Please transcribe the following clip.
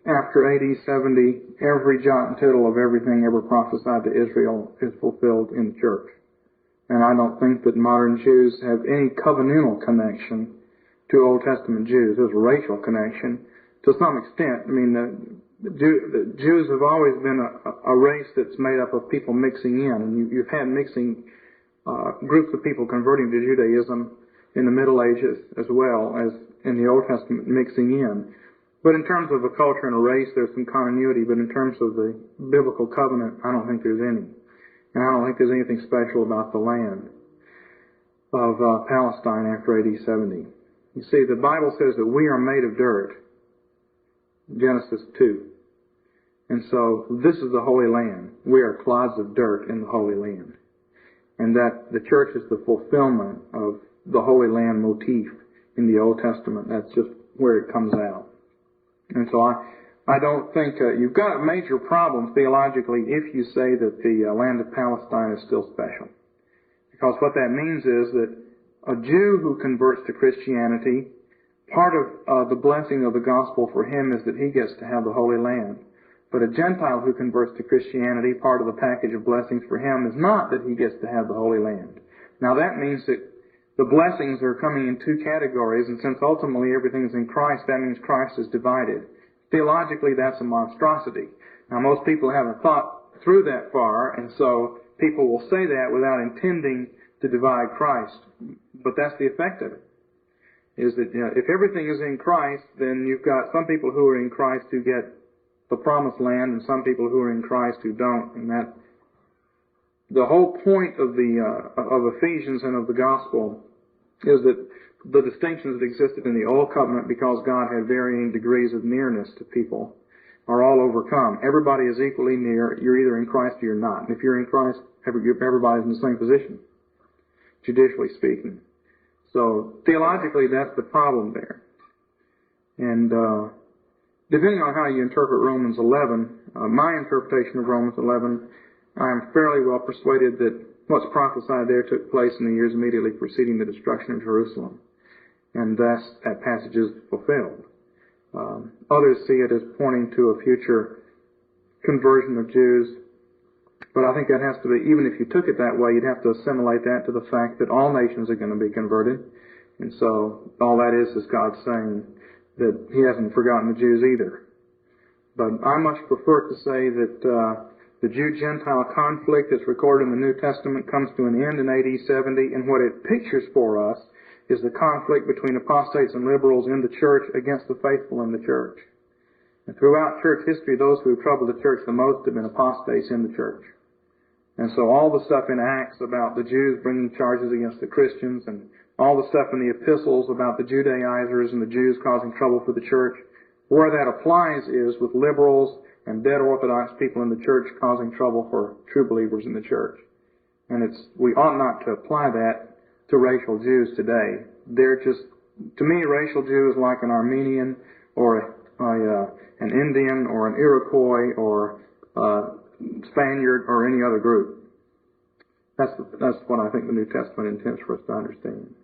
after AD 70, every jot and tittle of everything ever prophesied to Israel is fulfilled in the church. And I don't think that modern Jews have any covenantal connection to Old Testament Jews. There's a racial connection to some extent. I mean, the Jews have always been a race that's made up of people mixing in. And you've had mixing groups of people converting to Judaism in the Middle Ages as well as in the Old Testament mixing in. But in terms of a culture and a race, there's some continuity. But in terms of the biblical covenant, I don't think there's any. And I don't think there's anything special about the land of Palestine after AD 70. You see, the Bible says that we are made of dirt. Genesis 2. And so this is the Holy Land. We are clods of dirt in the Holy Land. And that the church is the fulfillment of the Holy Land motif in the Old Testament. That's just where it comes out. And so I don't think you've got major problems theologically if you say that the land of Palestine is still special. Because what that means is that a Jew who converts to Christianity, part of the blessing of the gospel for him is that he gets to have the Holy Land. But a Gentile who converts to Christianity, part of the package of blessings for him is not that he gets to have the Holy Land. Now that means that the blessings are coming in two categories, and since ultimately everything is in Christ, that means Christ is divided. Theologically, that's a monstrosity. Now, most people haven't thought through that far, and so people will say that without intending to divide Christ. But that's the effect of it, is that if everything is in Christ, then you've got some people who are in Christ who get the promised land, and some people who are in Christ who don't. And that the whole point of of Ephesians and of the gospel is that the distinctions that existed in the Old Covenant, because God had varying degrees of nearness to people, are all overcome. Everybody is equally near. You're either in Christ or you're not. And if you're in Christ, everybody's in the same position, judicially speaking. So theologically, that's the problem there. And depending on how you interpret Romans 11, my interpretation of Romans 11, I am fairly well persuaded that what's prophesied there took place in the years immediately preceding the destruction of Jerusalem. And thus, that passage is fulfilled. Others see it as pointing to a future conversion of Jews. But I think that has to be, even if you took it that way, you'd have to assimilate that to the fact that all nations are going to be converted. And so, all that is God saying that He hasn't forgotten the Jews either. But I much prefer to say that the Jew-Gentile conflict that's recorded in the New Testament comes to an end in AD 70, and what it pictures for us is the conflict between apostates and liberals in the church against the faithful in the church. And throughout church history, those who have troubled the church the most have been apostates in the church. And so all the stuff in Acts about the Jews bringing charges against the Christians, and all the stuff in the epistles about the Judaizers and the Jews causing trouble for the church, where that applies is with liberals and dead Orthodox people in the church causing trouble for true believers in the church. And we ought not to apply that to racial Jews today. They're just, to me, a racial Jew is like an Armenian or an Indian or an Iroquois or Spaniard or any other group. That's what I think the New Testament intends for us to understand.